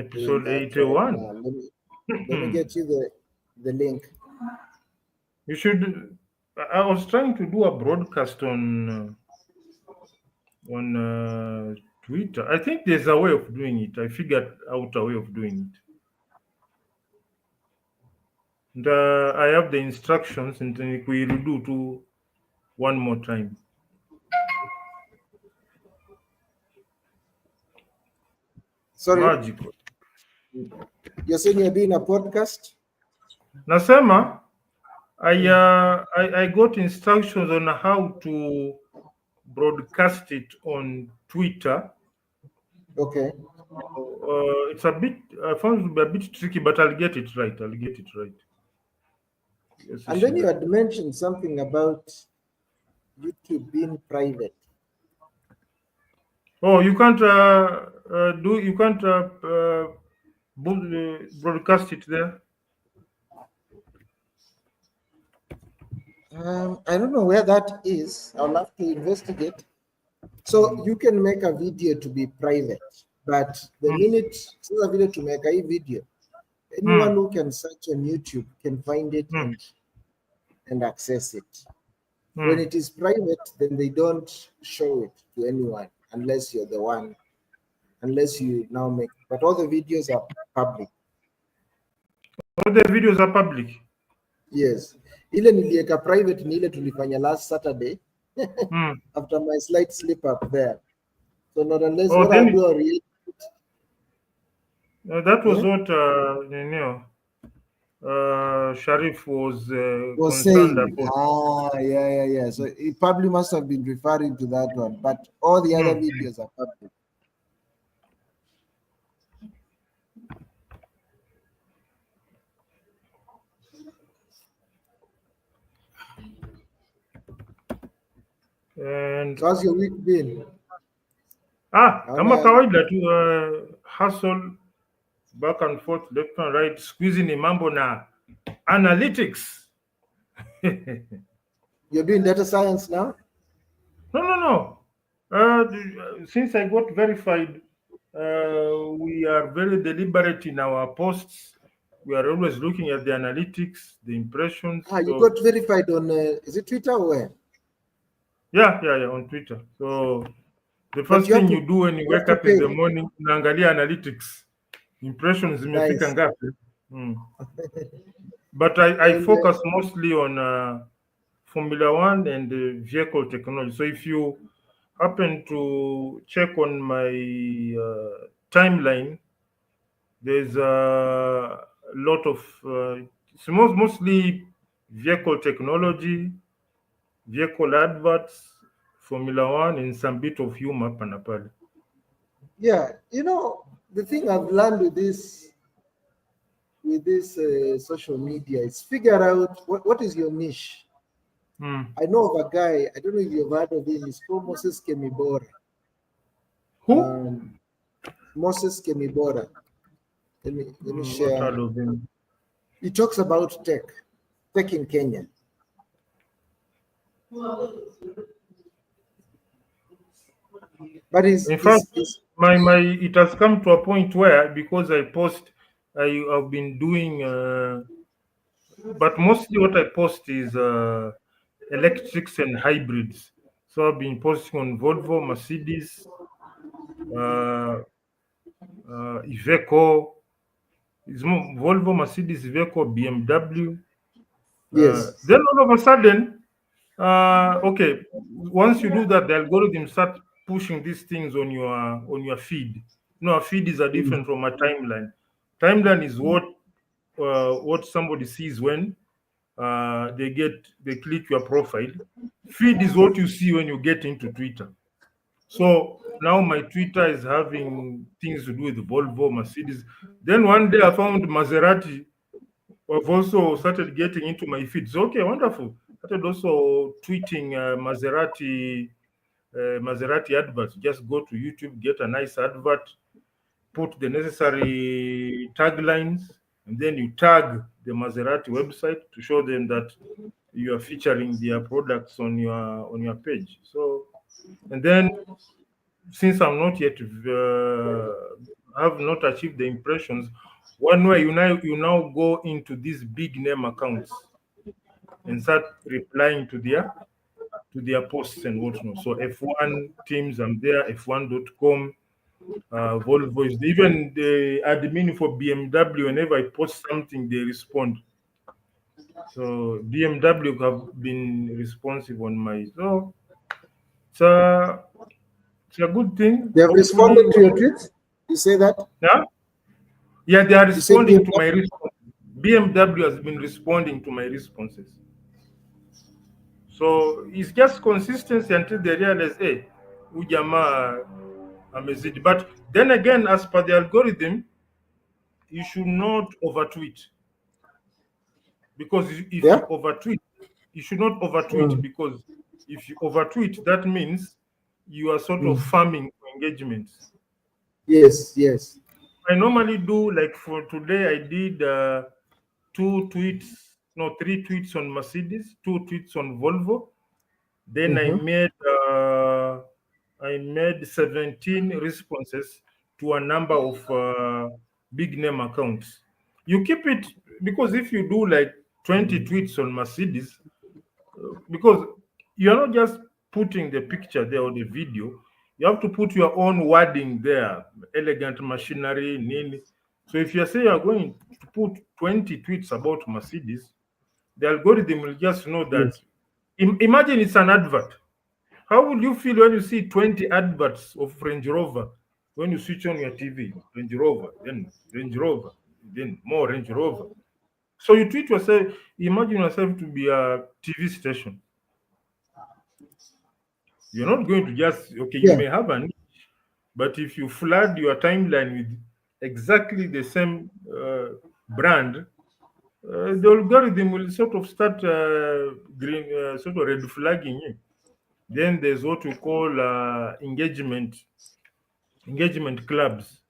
episode that 81. Let me get you the link. You should. I was trying to do a broadcast on Twitter. I think there's a way of doing it. I figured out a way of doing it. And I have the instructions, and then we will do to one more time. Sorry, Magical. you're saying you're doing a podcast? Nasema, I got instructions on how to broadcast it on Twitter. Okay. It's a bit. I found it to be a bit tricky, but I'll get it right. Yes, And then you had mentioned something about YouTube being private. Oh, you can't broadcast it there. I don't know where that is. I'll have to investigate. So you can make a video to be private, but the minute a video to make a video, anyone who can search on YouTube can find it and access it. When it is private, then they don't show it to anyone unless you're the one, unless you now make. But all the videos are public. All the videos are public. Yes. Ile nilieka private ni ile tulifanya last Saturday after my slight slip up there. So not unless what I do or that was what Sharif was concerned saying. about. Yeah. So he probably must have been referring to that one, but all the other videos are public. And so how's your week been? Kama kawaida tu hustle back and forth, left and right, squeezing ni mambo na analytics. You're doing data science now? No. Since I got verified, we are very deliberate in our posts. We are always looking at the analytics, the impressions. You got verified on, is it Twitter or where? Yeah, on Twitter. So the first thing you do when you wake up in the morning, unaangalia analytics. Impressions zimefika ngapi? But I focus mostly on Formula One and vehicle technology. So if you happen to check on my timeline, there's a lot of it's mostly vehicle technology, vehicle adverts, Formula One, and some bit of humor. Yeah, the thing I've learned with this social media is figure out what is your niche. I know of a guy, I don't know if you've heard of him, he's called Moses Kemibora. Who? Moses Kemibora. Let me share. He talks about tech in Kenya. But in fact, it has come to a point where, because I post, I've been doing, but mostly what I post is electrics and hybrids. So I've been posting on Volvo, Mercedes, Iveco. It's more Volvo, Mercedes, Iveco, BMW. Yes. Then all of a sudden, okay, once you do that, the algorithm start pushing these things on your feed. A feed is different from a timeline. Timeline is what somebody sees when they click your profile. Feed is what you see when you get into Twitter. So now my Twitter is having things to do with Volvo, Mercedes. Then one day I found Maserati. I've also started getting into my feed. So okay, wonderful. I started also tweeting Maserati adverts. Just go to YouTube, get a nice advert, put the necessary taglines, and then you tag the Maserati website to show them that you are featuring their products on your page. So, and then since I'm not yet have not achieved the impressions. One way you now go into these big name accounts and start replying to their posts and whatnot. So F1 teams, I'm there. F1.com, Volvo is even the admin for BMW. Whenever I post something, they respond. So BMW have been responsive on my. So it's a it's a good thing. They have Hopefully, responded to your tweets. You say that? yeah, yeah, they are You say responding to my BMW? response. BMW has been responding to my responses. So it's just consistency until they realize, hey, Ujama amazed. But then again, as per the algorithm, you should not overtweet, because if Yeah. you overtweet, you should not overtweet, Mm, because if you overtweet, that means you are sort of mm. farming for engagements. Yes, yes. I normally do, like for today, I did two tweets, no, three tweets on Mercedes, two tweets on Volvo. Then I Mm-hmm. made 17 responses to a number of big name accounts. You keep it, because if you do like 20 tweets on Mercedes, because you're not just putting the picture there or the video, you have to put your own wording there, elegant machinery, nini. So if you say you're going to put 20 tweets about Mercedes, the algorithm will just know that. Yes. Imagine it's an advert. How would you feel when you see 20 adverts of Range Rover when you switch on your TV? Range Rover, then Range Rover, then more Range Rover. So you treat yourself, imagine yourself to be a TV station. You're not going to just, okay, you Yeah. may have an, but if you flood your timeline with exactly the same brand, the algorithm will sort of start sort of red flagging you. Then there's what we call engagement clubs.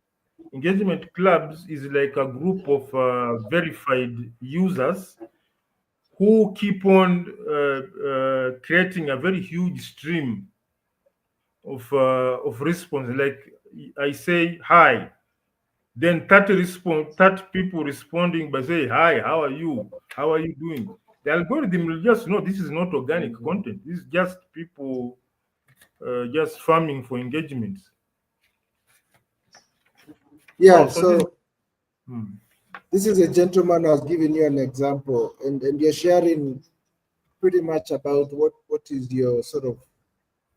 Engagement clubs is like a group of verified users who keep on creating a very huge stream of response. Like I say hi, then 30 people responding by saying hi, how are you? How are you doing? The algorithm will just know this is not organic content. This is just people just farming for engagements. Yeah. So this. So Hmm. this is a gentleman who has given you an example, and you're sharing pretty much about what is your sort of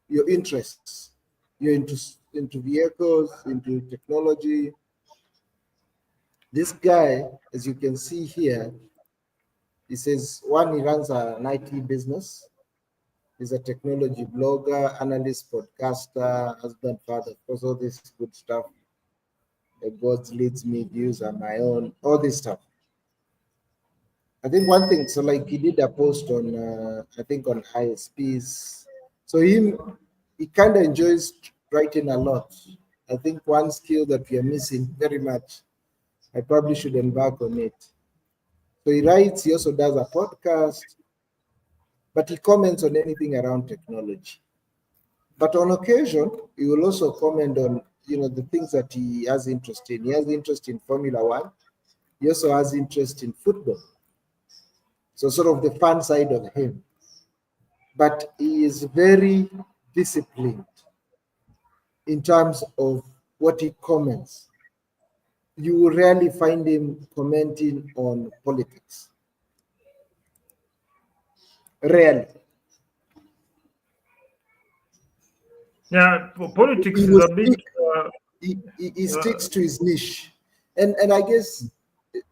your interests. You're into vehicles, into technology. This guy, as you can see here, he says one, he runs an IT business. He's a technology blogger, analyst, podcaster, husband, father, of course, all this good stuff. The God leads me, views are my own, all this stuff. I think one thing, so like he did a post on, I think on ISPs. So he kind of enjoys writing a lot. I think one skill that we are missing very much, I probably should embark on it. So he writes, he also does a podcast, but he comments on anything around technology. But on occasion, he will also comment on, the things that he has interest in. He has interest in Formula One. He also has interest in football. So sort of the fun side of him. But he is very disciplined in terms of what he comments. You will rarely find him commenting on politics. Rarely. Yeah, politics He is will a bit. stick, he Uh, sticks to his niche. And I guess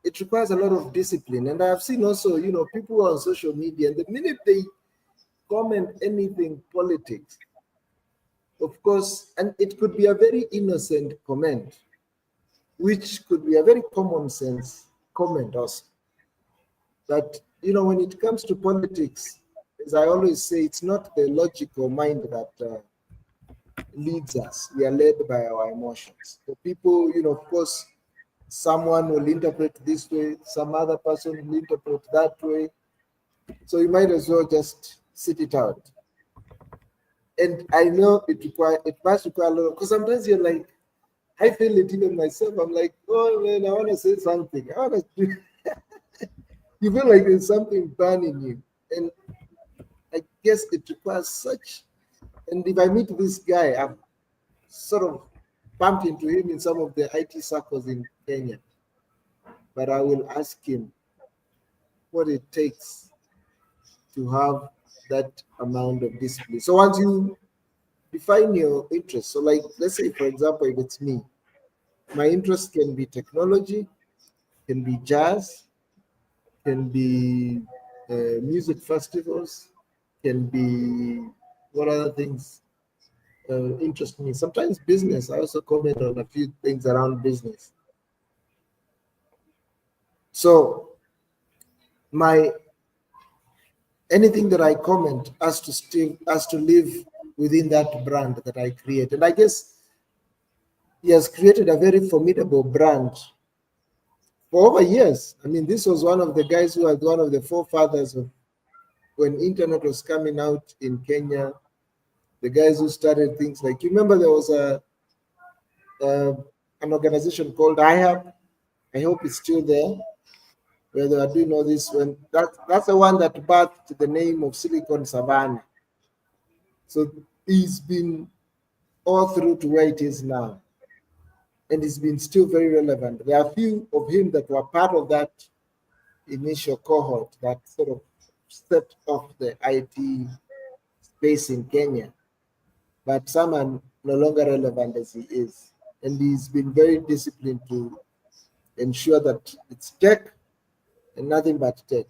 it requires a lot of discipline. And I've seen also, people on social media, and the minute they comment anything politics, of course, and it could be a very innocent comment, which could be a very common sense comment also. That, when it comes to politics, as I always say, it's not the logical mind that leads us. We are led by our emotions. The people, of course, someone will interpret this way, some other person will interpret that way. So you might as well just sit it out. And I know it must require a lot, because sometimes you're like, I feel it even myself. I'm like, oh man, I want to say something. I want to. You feel like there's something burning you, and I guess it requires such. And if I meet this guy, I've sort of bumped into him in some of the IT circles in Kenya, but I will ask him what it takes to have that amount of discipline. So once you define your interest, so like let's say for example, if it's me, my interest can be technology, can be jazz, can be music festivals, can be what other things interest me. Sometimes business. I also comment on a few things around business. So my anything that I comment has to live within that brand that I create. And I guess he has created a very formidable brand for over years. I mean, this was one of the guys who was one of the forefathers of when internet was coming out in Kenya. The guys who started things like, you remember there was an organization called IHAP. I hope it's still there, where they are doing all this. When that's the one that birthed the name of Silicon Savannah. So he's been all through to where it is now, and it's been still very relevant. There are a few of him that were part of that initial cohort that sort of set off the IT space in Kenya, but some are no longer relevant as he is. And he's been very disciplined to ensure that it's tech and nothing but tech.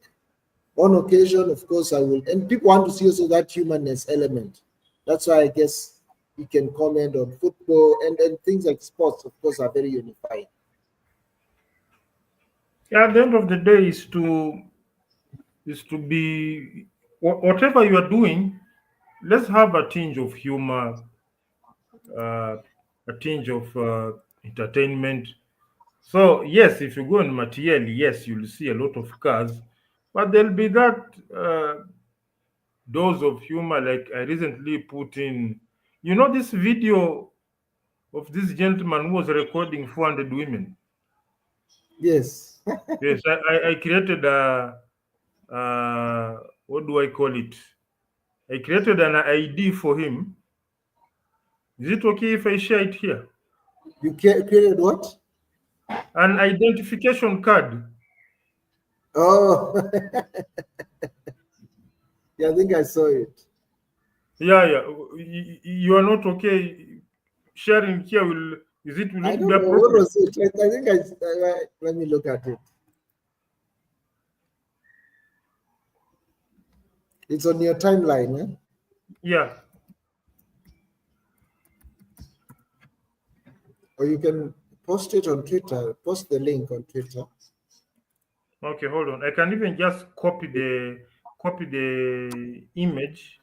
On occasion, of course, I will, and people want to see also that humanness element. That's why I guess you can comment on football and things like sports, of course, are very unifying. Yeah, at the end of the day is to be whatever you are doing. Let's have a tinge of humor, uh, a tinge of entertainment. So yes, if you go in material, yes, you'll see a lot of cars, but there'll be that dose of humor. Like I recently put in, this video of this gentleman who was recording 400 women. Yes. Yes, I created what do I call it? I created an ID for him. Is it okay if I share it here? You created what? An identification card. Oh, yeah, I think I saw it. Yeah, yeah. You are not okay sharing here. Will I it be don't know what appropriate? was it. I think let me look at it. It's on your timeline, eh? Yeah. Or you can post it on Twitter. Post the link on Twitter. Okay, hold on. I can even just copy the image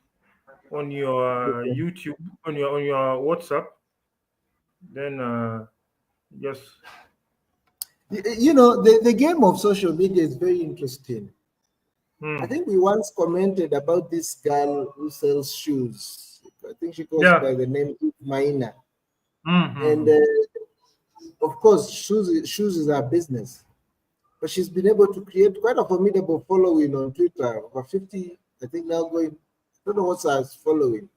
on your Okay. YouTube, on your WhatsApp. Then just You know, the game of social media is very interesting. I hmm. think we once commented about this girl who sells shoes. I think she goes Yeah. by the name of Maina. And Mm-hmm. of course, shoes is our business. But she's been able to create quite a formidable following on Twitter. Over 50, I think now going, I don't know what's her following.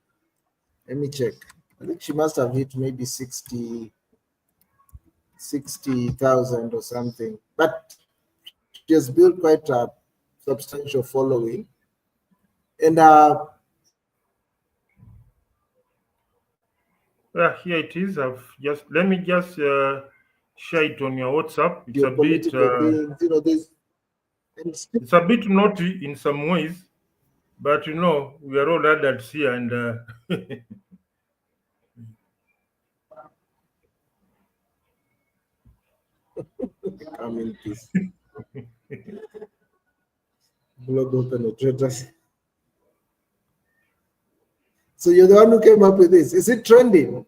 Let me check. I think she must have hit maybe 60,000 or something. But she has built quite a substantial following. And Yeah, here it is. Let me just share it on your WhatsApp. geopolitical things, you know, and It's a bit naughty in some ways, but we are all adults here, and come in peace. Global penetrators. So you're the one who came up with this. Is it trending?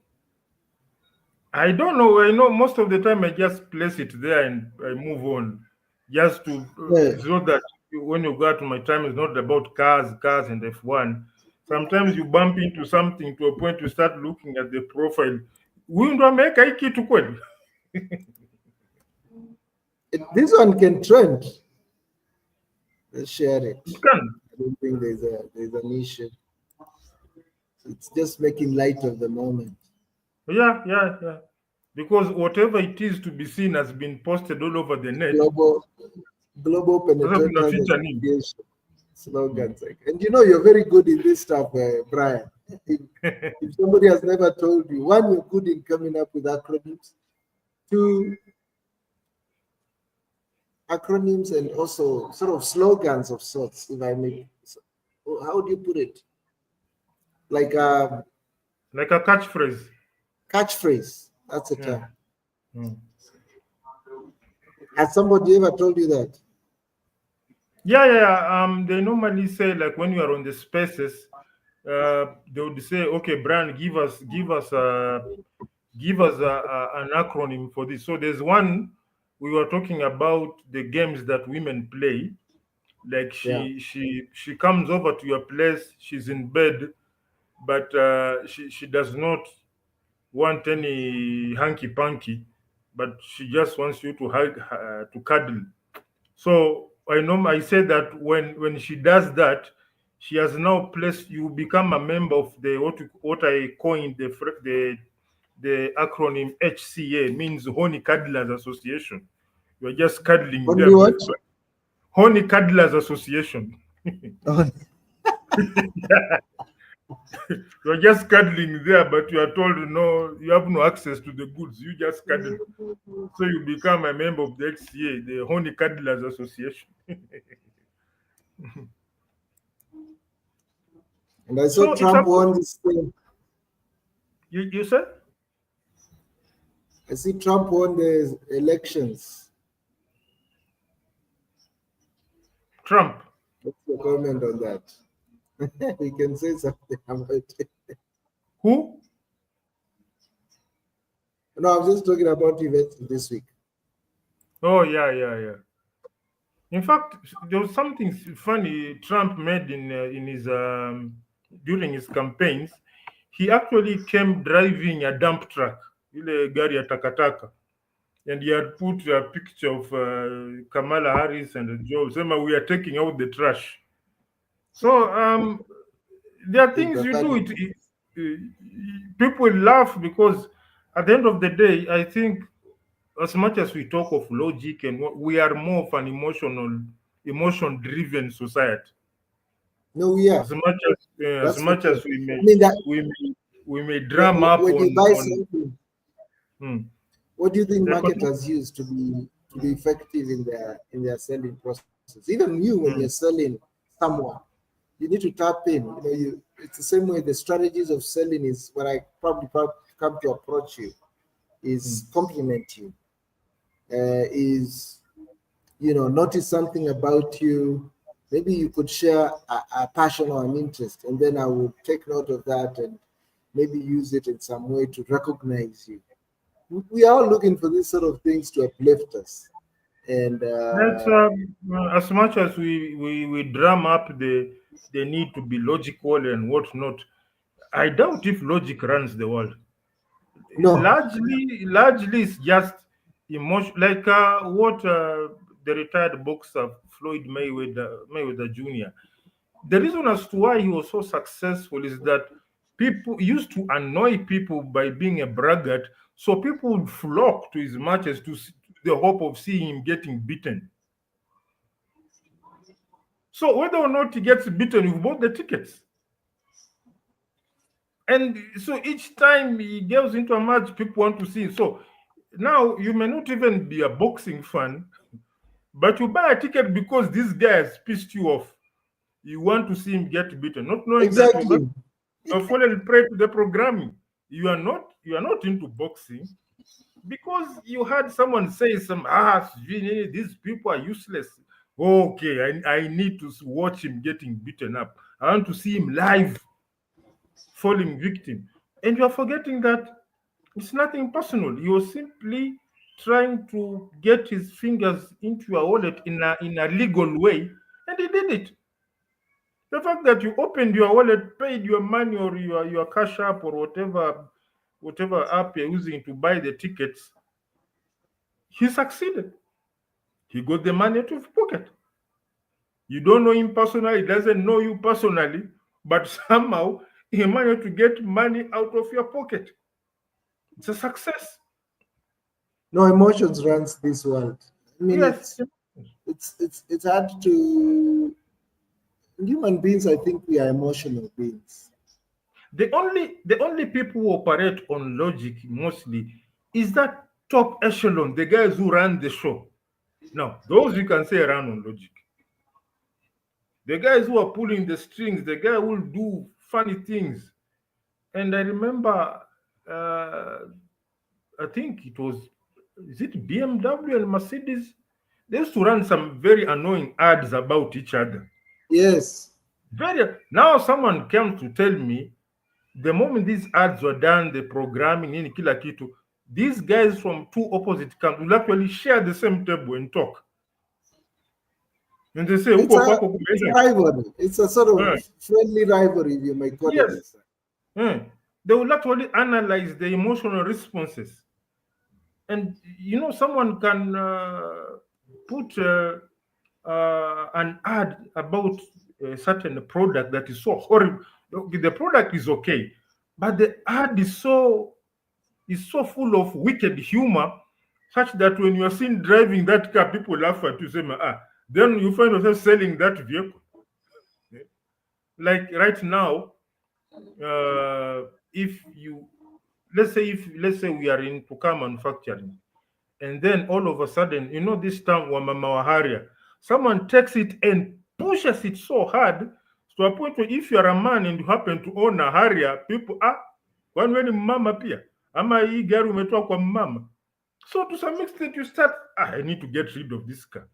I don't know. I know most of the time I just place it there and I move on, just to Yeah. so that when you go to my time, it's not about cars, and F1. Sometimes you bump into something to a point you start looking at the profile. Huyu ndo ameweka hii kitu kweli? This one can trend. Let's share it. It can. I don't think there's an issue. It's just making light of the moment. Yeah. Because whatever it is to be seen has been posted all over the net. Global penetrating tunaficha nini? education slogans. And you know, you're very good in this stuff, Brian. If somebody has never told you, one, you're good in coming up with acronyms. Two, acronyms and also sort of slogans of sorts, if I may. How do you put it? Like a catchphrase. Catchphrase. That's the Yeah. term. Mm. Has somebody ever told you that? Yeah. They normally say, like, when you are on the spaces, they would say, okay, Brian, give us an acronym for this. So there's one, we were talking about the games that women play. Like she comes over to your place, she's in bed, but she does not want any hanky panky, but she just wants you to hug, to cuddle. So I say that when she does that, she has now placed you, become a member of the what I coined the acronym HCA, means Honey Cuddlers Association. You're just cuddling Only there. what? Honey Cuddlers Association. Oh, You're just cuddling there, but you are told no, you have no access to the goods. You just cuddle. So you become a member of the HCA, the Honey Cuddlers Association. and I So saw it's Trump a, won this thing. you said? I see Trump won the elections. Trump. What's your comment on that? We can say something about it. Who? No, I'm just talking about events this week. Oh, yeah. In fact, there was something funny Trump made in his during his campaigns. He actually came driving a dump truck, ile gari ya takataka, and he had put a picture of Kamala Harris and Joe. Saying, we are taking out the trash. So there are things you do. People laugh because at the end of the day, I think as much as we talk of logic and we are more of an emotion driven society. No, we are. As much as we may I mean that we may drum up when you buy on something, hmm, what do you think the marketers use to be effective in their selling process? Even you, when you're selling someone, you need to tap in. You know, it's the same way the strategies of selling is when I probably come to approach you, is compliment you, is notice something about you. Maybe you could share a passion or an interest, and then I will take note of that and maybe use it in some way to recognize you. We are all looking for these sort of things to uplift us. And that's as much as we drum up the need to be logical and whatnot. I doubt if logic runs the world. no, Largely it's just emotion, like what the retired boxer Floyd Mayweather Jr. The reason as to why he was so successful is that people used to annoy people by being a braggart, so people would flock to his matches to the hope of seeing him getting beaten. So whether or not he gets beaten, you bought the tickets. And so each time he goes into a match, people want to see him. So now you may not even be a boxing fan, but you buy a ticket because this guy has pissed you off. You want to see him get beaten, not knowing exactly. that you're falling prey to the programming. You are not into boxing because you had someone say these people are useless. Okay, I need to watch him getting beaten up. I want to see him live falling victim. And you are forgetting that it's nothing personal. You're simply trying to get his fingers into your wallet in a legal way, and he did it. The fact that you opened your wallet, paid your money or your cash app or whatever whatever app you're using to buy the tickets, he succeeded. He got the money out of his pocket. You don't know him personally, he doesn't know you personally, but somehow he managed to get money out of your pocket. It's a success. No, emotions runs this world. I mean, Yes. it's hard to. Human beings, I think we are emotional beings. The only people who operate on logic mostly is that top echelon, the guys who run the show. Now, those you can say run on logic. The guys who are pulling the strings, the guy who will do funny things. And I remember, uh, I think it was, is it BMW and Mercedes? They used to run some very annoying ads about each other. Yes. Very. Now someone came to tell me the moment these ads were done, the programming in kila kitu, these guys from two opposite camps will actually share the same table and talk. And they say, It's huko a, kwako it's a kumeenda. rivalry. It's a sort Eh, of friendly rivalry, you might call it yes. as that. They will actually analyze the emotional responses. And someone can put an ad about a certain product that is so horrible. Okay, the product is okay, but the ad is so full of wicked humor, such that when you are seen driving that car, people laugh at you. Say, then you find yourself selling that vehicle. Like right now, if you let's say we are into car manufacturing, and then all of a sudden, this term wamama waharia, someone takes it and pushes it so hard to a point where if you are a man and you happen to own a Harrier, people kwani wewe ni mama pia ama hii gari umetoa kwa mama. So to some extent you start, I need to get rid of this car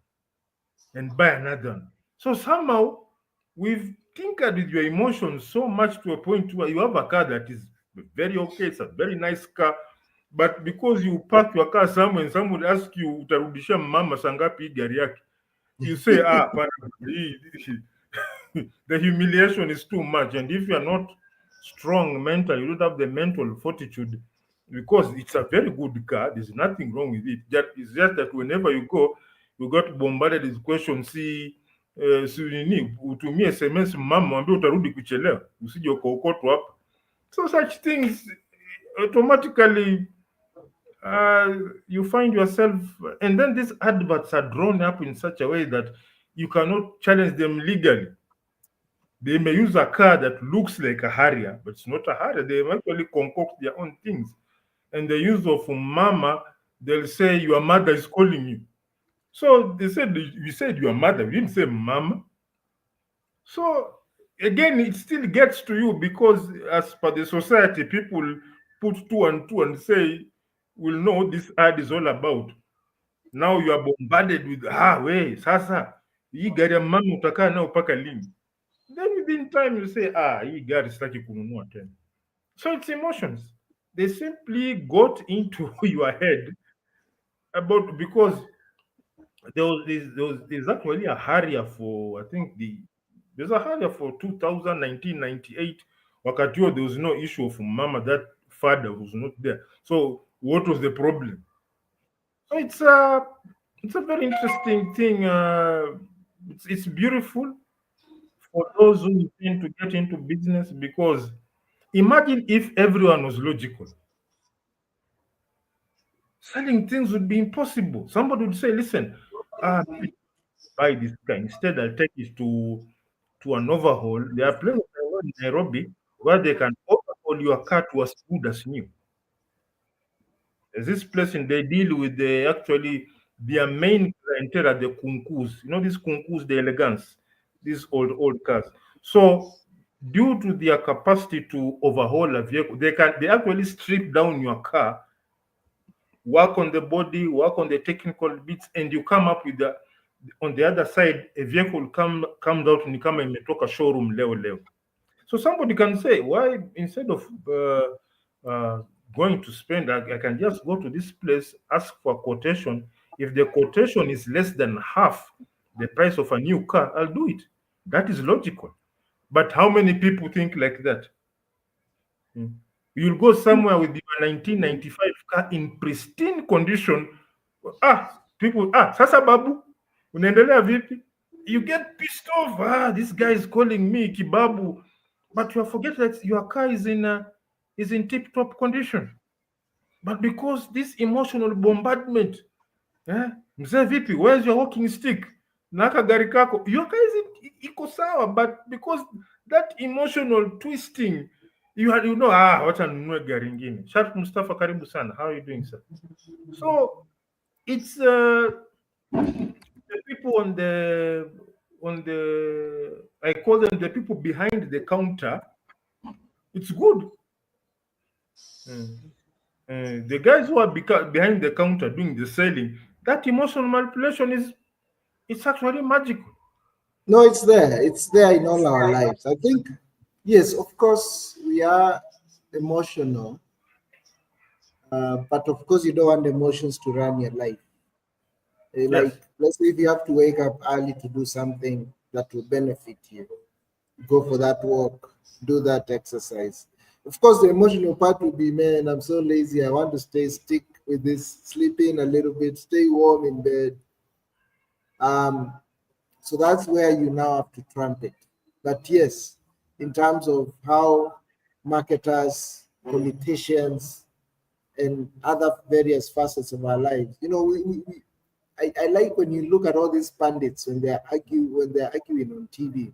and buy another one. So somehow we've tinkered with your emotions so much to a point where you have a car that is very okay, it's a very nice car, but because you park your car somewhere and someone ask you utarudishia mama sangapi hii gari yake, you say pana, the humiliation is too much. And if you are not strong mentally, you don't have the mental fortitude, because it's a very good car, there's nothing wrong with it. It's just that whenever you go, you got bombarded with questions. Si nini utumie SMS mama mwambie utarudi kuchelewa usije ukaokotwa hapa. So such things automatically you find yourself, and then these adverts are drawn up in such a way that you cannot challenge them legally. They may use a car that looks like a Harrier, but it's not a Harrier. They actually concoct their own things. And the use of mama, they'll say your mother is calling you. So they said, you said your mother, you didn't say mama. So again, it still gets to you because as per the society, people put two and two and say, we'll know what this ad is all about. Now you are bombarded with, we, sasa, hii gari ya mama utakaa nao mpaka lini? Then within time you say, hii gari sitaki kununua tena. So it's emotions. They simply got into your head about, because there's actually a Harrier for, I think there's a Harrier for 2019, 98. Wakati huo there was no issue of mama, that father was not there. So what was the problem? So it's a very interesting thing. It's beautiful for those who intend to get into business, because imagine if everyone was logical. Selling things would be impossible. Somebody would say, listen, please buy this car. Instead, I'll take it to an overhaul. There are places in Nairobi where they can overhaul your car to as good as new. There's this place and they deal with their main clientele are the kunkus. These kunkus, the elegance, these old cars. So due to their capacity to overhaul a vehicle, they actually strip down your car, work on the body, work on the technical bits, and you come up with on the other side, a vehicle comes out and kama imetoka showroom leo. So somebody can say, why instead of going to spend, I can just go to this place, ask for a quotation. If the quotation is less than half the price of a new car, I'll do it. That is logical. But how many people think like that? You'll go somewhere with your 1995 car in pristine condition. People, sasa babu, unaendelea vipi? You get pissed off. This guy is calling me kibabu, but you forget that your car is in tip-top condition. But because this emotional bombardment, mzee vipi, where's your walking stick? Naka gari kako, your car is iko sawa, but because that emotional twisting, wacha ninunue gari ingine. Sharif Mustafa, karibu sana. How are you doing, sir? So it's the people on the I call them the people behind the counter. It's good. The guys who are behind the counter doing the selling, that emotional manipulation it's actually magical. No, it's there. It's there in all our lives. I think, yes, of course, we are emotional. But of course, you don't want emotions to run your life. Like, let's say if you have to wake up early to do something that will benefit you, go for that walk, do that exercise. Of course, the emotional part will be, man, I'm so lazy. I want to stick with this, sleep in a little bit, stay warm in bed. So that's where you now have to trump it. But yes, in terms of how marketers, politicians, and other various facets of our lives, I like when you look at all these pundits when they're arguing on TV.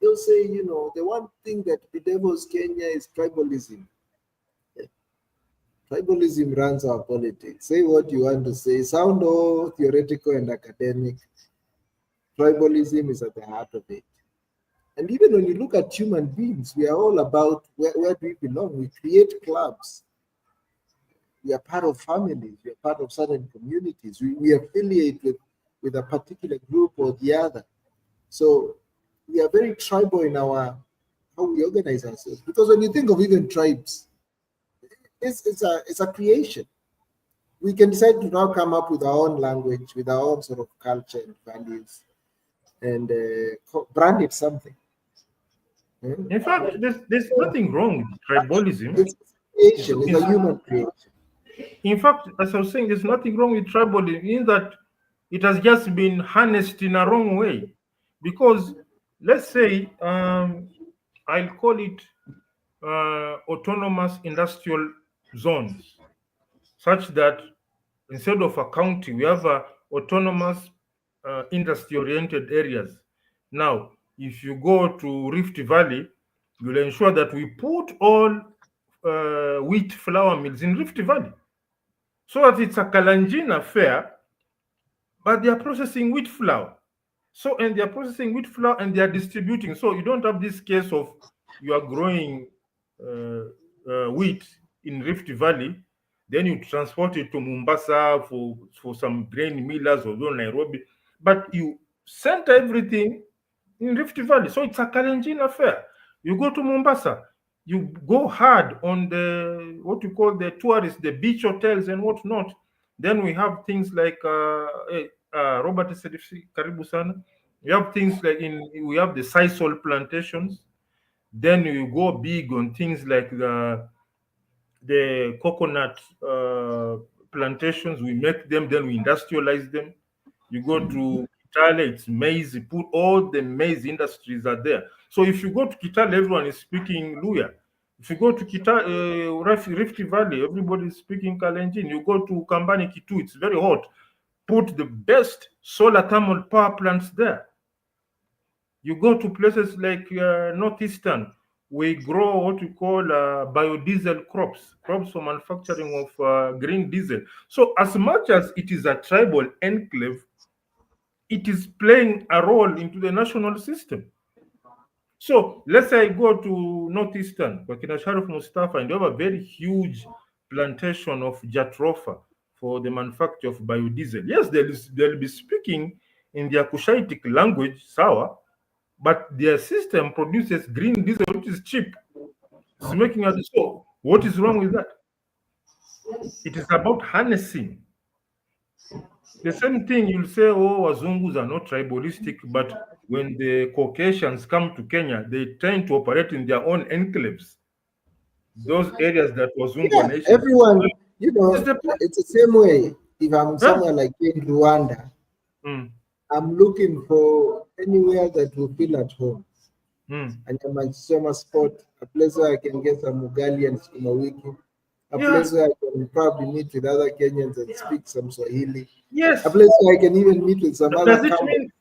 They'll say, the one thing that bedevils Kenya is tribalism. Tribalism runs our politics. Say what you want to say. Sound all theoretical and academic. Tribalism is at the heart of it. And even when you look at human beings, we are all about where do we belong? We create clubs. We are part of families. We are part of certain communities. We affiliate with a particular group or the other. So we are very tribal in how we organize ourselves. Because when you think of even tribes, it's a creation. We can decide to now come up with our own language, with our own sort of culture and values, and brand it something. In fact, there's nothing wrong with tribalism. It's creation. It's a human creation. In fact, as I was saying, there's nothing wrong with tribalism in that it has just been harnessed in a wrong way. Because let's say I'll call it autonomous industrial zones, such that instead of a county, we have autonomous industry-oriented areas. Now, if you go to Rift Valley, you'll ensure that we put all wheat flour mills in Rift Valley, so that it's a Kalenjin affair, but they are processing wheat flour. So, and they are processing wheat flour and they are distributing. So you don't have this case of you are growing wheat in Rift Valley, then you transport it to Mombasa for some grain millers or Nairobi, but you center everything in Rift Valley. So it's a Kalenjin affair. You go to Mombasa, you go hard on what you call the tourists, the beach hotels and whatnot. Then we have things like Robert said, karibu sana. We have things like we have the sisal plantations. Then you go big on things like the coconut plantations. We make them, then we industrialize them. You go to Kitale, it's maize. You put all the maize industries are there. So if you go to Kitale, everyone is speaking Luya. If you go to Rift Valley, everybody is speaking Kalenjin. You go to Kambani Kitu, it's very hot. Put the best solar thermal power plants there. You go to places like Northeastern, we grow what we call biodiesel crops for manufacturing of green diesel. So as much as it is a tribal enclave, it is playing a role into the national system. So let's say I go to Northeastern, Burkina Sharif Mustafa, and you have a very huge plantation of Jatropha for the manufacture of biodiesel. Yes, they'll be speaking in their Kushaitic language, Sawa, but their system produces green diesel, which is cheap. It's making us so. What is wrong with that? It is about harnessing. The same thing you'll say, oh, Wazungus are not tribalistic, but when the Caucasians come to Kenya, they tend to operate in their own enclaves. those areas that Wazungu Yeah, nation. everyone, It's the it's the same way. If I'm huh? somewhere like in Rwanda, Mm, I'm looking for anywhere that will feel at home. mm. And I might summer spot, a place where I can get some ugali and sukuma wiki, a Yeah, place where I can probably meet with other Kenyans and speak some Swahili, a yes. place where I can even meet with some other Does it Kamba mean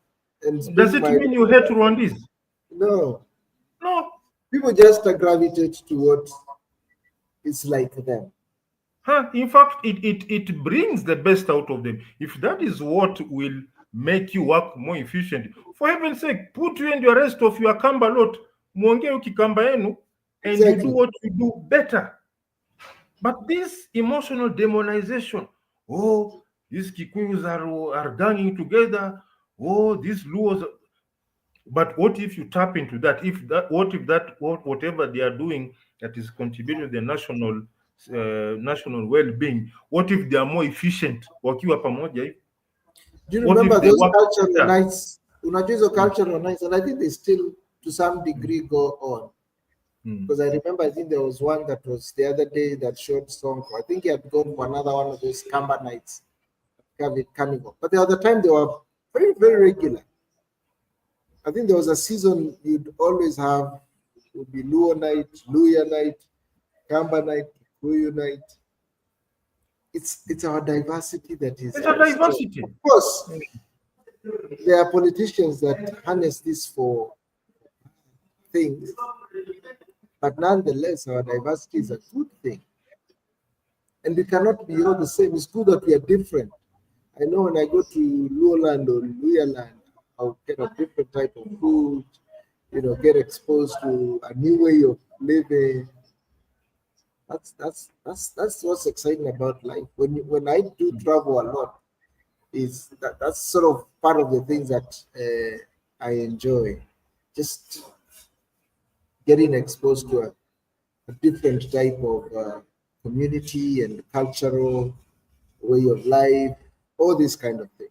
and speak does it my mean you hate Rwandese? no. No. People just gravitate to what is like them. Huh? In fact, it brings the best out of them. If that is what will make you work more efficient, for heaven's sake, put you and the rest of your Kamba lot, muongee ukikamba yenu, and you do Exactly. what you do better. But this emotional demonization, oh, these Kikuyus are ganging together, oh, these Luos. But what if you tap into that? Whatever they are doing that is contributing to the national well-being, what if they are more efficient wakiwa pamoja hivi? Do you What remember if they those work cultural better? nights? Unajua hizo cultural nights, and I think they still, to some degree, go on. Mm. Because I remember, I think there was one that was the other day that showed Sonko. I think he had gone for another one of those Kamba nights, Carnival. But the other time they were very, very regular. I think there was a season you'd always have, it would be Luo night, Luya night, Kamba night, Kikuyu night. It's our diversity that is It's a strong. diversity. Of course, there are politicians that harness this for things, but nonetheless, our diversity is a good thing. And we cannot be all the same. It's good that we are different. I know when I go to Luoland or Luyaland, I'll get a different type of food, get exposed to a new way of living. That's what's exciting about life. When I do travel a lot, is that's sort of part of the things that I enjoy. Just getting exposed to a different type of community and cultural way of life, all these kind of things.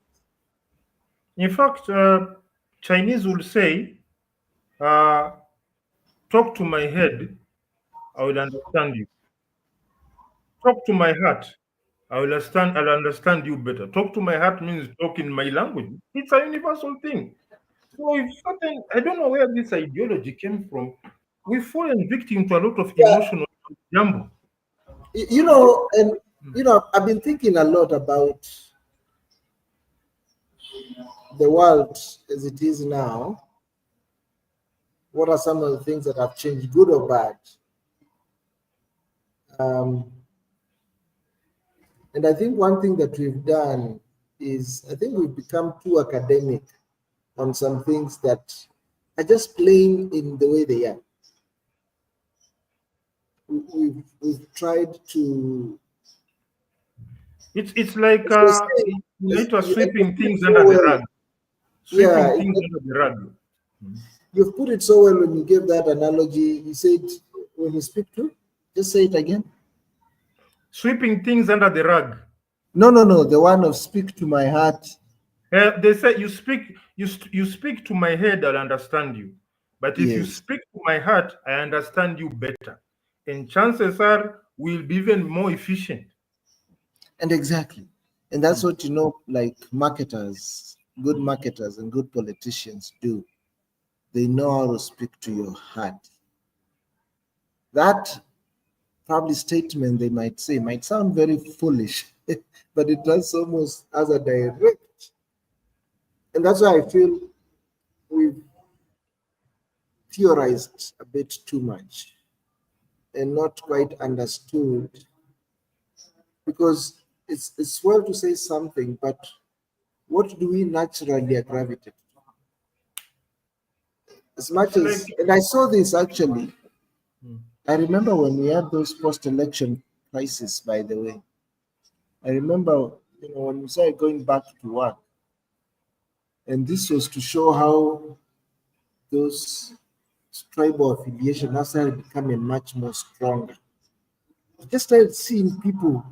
In fact, Chinese will say, uh, "Talk to my head, I will understand you. Talk to my heart, I'll understand you better." Talk to my heart means talk in my language. It's a universal thing. So if certain, I don't know where this ideology came from. We've fallen victim to a lot of Yeah, emotional jumble. and I've been thinking a lot about the world as it is now. What are some of the things that have changed, good or bad? Um, and I think one thing that we've done is I think we've become too academic on some things that are just plain in the way they are. We've tried to, It's like as you're saying, and you sweeping put it things so under the well. rug. Yeah, Sweeping things under the rug. you've put it so well when you gave that analogy. You said when you speak to, just say it again. Sweeping things under the rug. No. The one of speak to my heart. They say you speak to my head, I'll understand you. But if you Yes, speak to my heart, I understand you better. And chances are we'll be even more efficient. and exactly. And that's what like marketers, good marketers and good politicians do. They know how to speak to your heart. That probably statement they might say might sound very foolish, but it does almost as a direct. And that's why I feel we've theorized a bit too much and not quite understood, because it's well to say something, but what do we naturally gravitate to? As much It's like as, and I saw this actually, hmm, I remember when we had those post-election crises, by the way. I remember, when we started going back to work, and this was to show how those tribal affiliation now started becoming much more stronger. I just started seeing people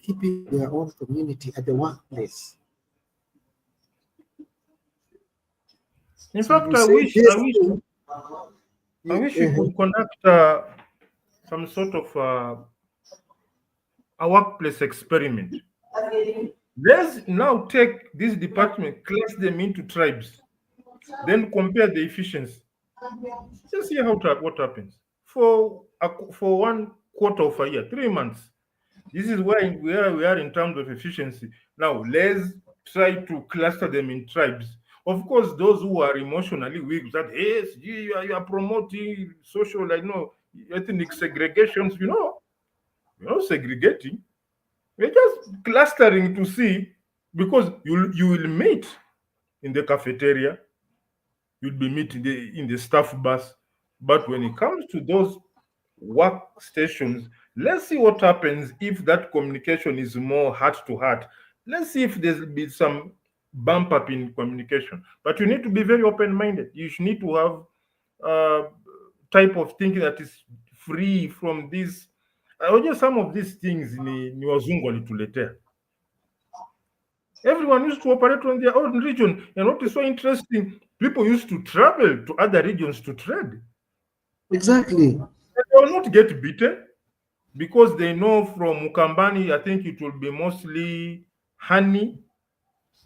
keeping their own community at the workplace. in So fact you say this thing, I you, wish we could conduct some sort of a workplace experiment. Let's now take this department, class them into tribes, then compare the efficiency. Just see what happens for 1/4 of a year, 3 months. This is where we are in terms of efficiency. Now let's try to cluster them in tribes. Of course, those who are emotionally weak, that yes, you are promoting social, I know, ethnic segregations. You're not segregating. We're just clustering to see, because you will meet in the cafeteria, you'll be meeting in the staff bus. But when it comes to those workstations, let's see what happens if that communication is more heart to heart. Let's see if there's be some bump up in communication. But you need to be very open minded. You should need to have type of thinking that is free from this. Just some of these things ni wazungu walituletea. Everyone used to operate on their own region. And what is so interesting, people used to travel to other regions to trade. Exactly. And they will not get beaten because they know from Mukambani, I think it will be mostly honey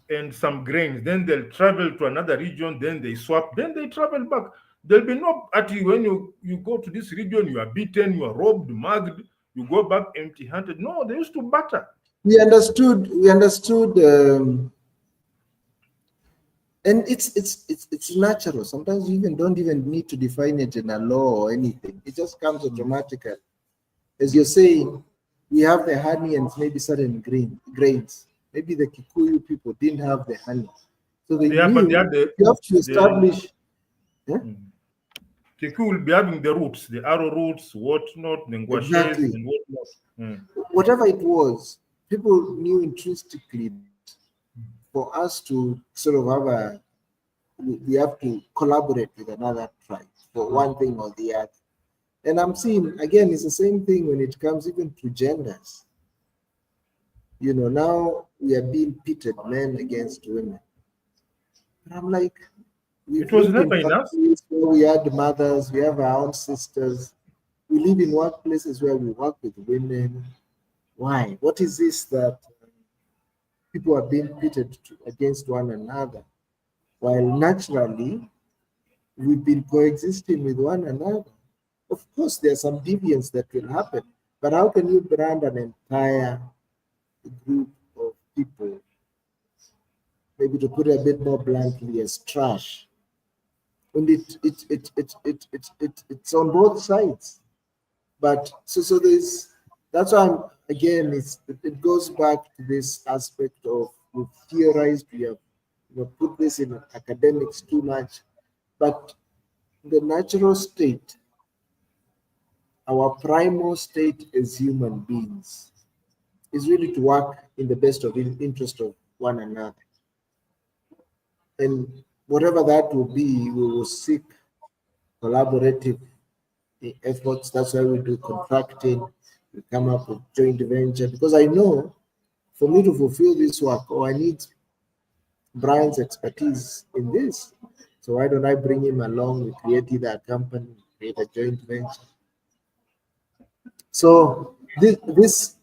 and some grains. Then they'll travel to another region, then they swap, then they travel back. There'll be no party when you go to this region, you are beaten, you are robbed, mugged, you go back empty handed. No, they used to batter. We understood. And it's natural. Sometimes you even don't even need to define it in a law or anything. It just comes automatically. As you're saying, we have the honey and maybe certain grains. Maybe the Kikuyu people didn't have the honey, so they Yeah, knew but they had you have to establish. Kikuyu will be having the roots, the arrow roots, whatnot, the ngwashes Exactly. and whatnot. Whatever it was, people knew intrinsically for us to sort of have we have to collaborate with another tribe for one thing or the other. And I'm seeing, again, it's the same thing when it comes even to genders. Now we are being pitted, men against women. And I'm like, It was never in enough. countries where we had mothers, we have our own sisters. We live in workplaces where we work with women. Why? What is this that people are being pitted against one another? While naturally, we've been coexisting with one another. Of course, there's some deviance that will happen, but how can you brand an entire group of people, maybe to put it a bit more bluntly, as trash? And it's on both sides. But so that's why it goes back to this aspect of we've theorized, we have put this in academics too much, but the natural state, our primal state as human beings, is really to work in the best of interest of one another. And whatever that will be, we will seek collaborative efforts. That's why we do contracting, we come up with joint venture, because I know for me to fulfill this work, I need Brian's expertise in this. So why don't I bring him along? We create either a company, create a joint venture. So this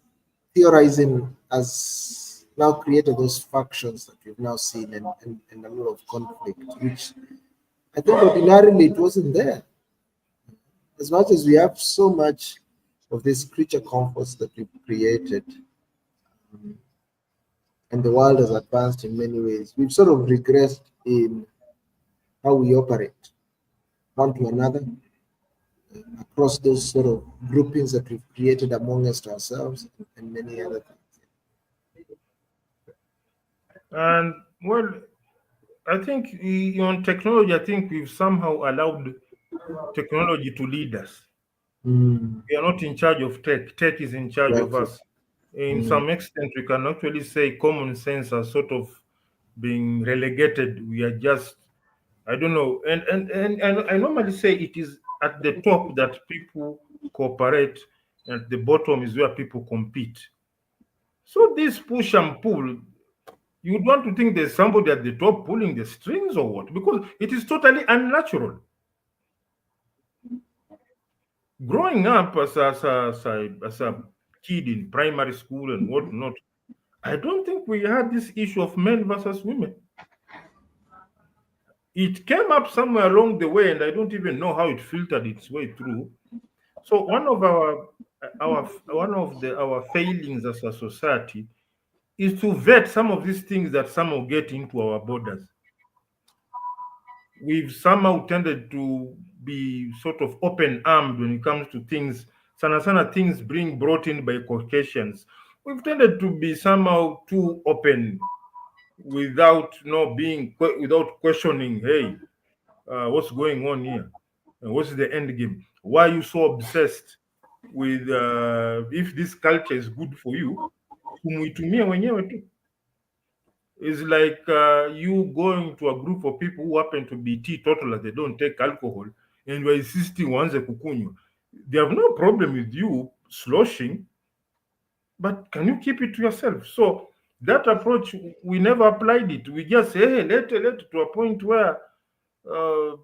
theorizing has now created those factions that we've now seen and a lot of conflict, which I think ordinarily it wasn't there. As much as we have so much of this creature comforts that we've created, and the world has advanced in many ways, we've sort of regressed in how we operate one to another across those sort of groupings that we've created amongst ourselves and many other things. And well, I think on technology, I think we've somehow allowed technology to lead us. We are not in charge of tech. Tech is in charge of us. In some extent, we can actually say common sense has sort of being relegated. We are just, I don't know. And I normally say it is at the top that people cooperate, and at the bottom is where people compete. So this push and pull, you would want to think there's somebody at the top pulling the strings or what? Because it is totally unnatural. Growing up as a kid in primary school and whatnot, I don't think we had this issue of men versus women. It came up somewhere along the way, and I don't even know how it filtered its way through. So one of our failings as a society is to vet some of these things that somehow get into our borders. We've somehow tended to be sort of open armed when it comes to things. Sana things being brought in by Caucasians. We've tended to be somehow too open without without questioning. Hey, what's going on here? And what's the end game? Why are you so obsessed with if this culture is good for you? Umuitumie wenyewe tu. It's like you going to a group of people who happen to be teetotalers, they don't take alcohol, and you're insisting wanze kukunywa. They have no problem with you sloshing, but can you keep it to yourself? So that approach, we never applied it. We just say, hey, let to a point where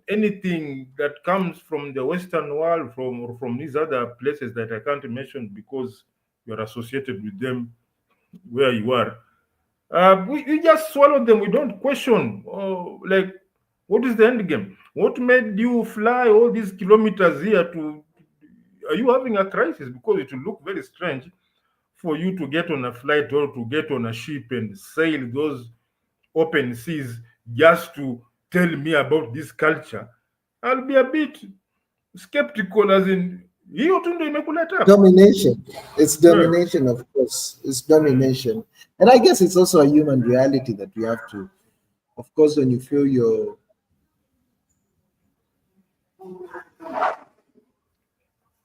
anything that comes from the Western world, from these other places that I can't mention because you're associated with them where you are, we just swallow them. We don't question. Like, what is the end game? What made you fly all these kilometers here to? Are you having a crisis? Because it will look very strange for you to get on a flight or to get on a ship and sail those open seas just to tell me about this culture. I'll be a bit skeptical, as in hiyo tu ndio imekuleta hapa. Domination. It's Yeah. domination, of course. It's domination. And I guess it's also a human reality that you have to, of course, when you feel your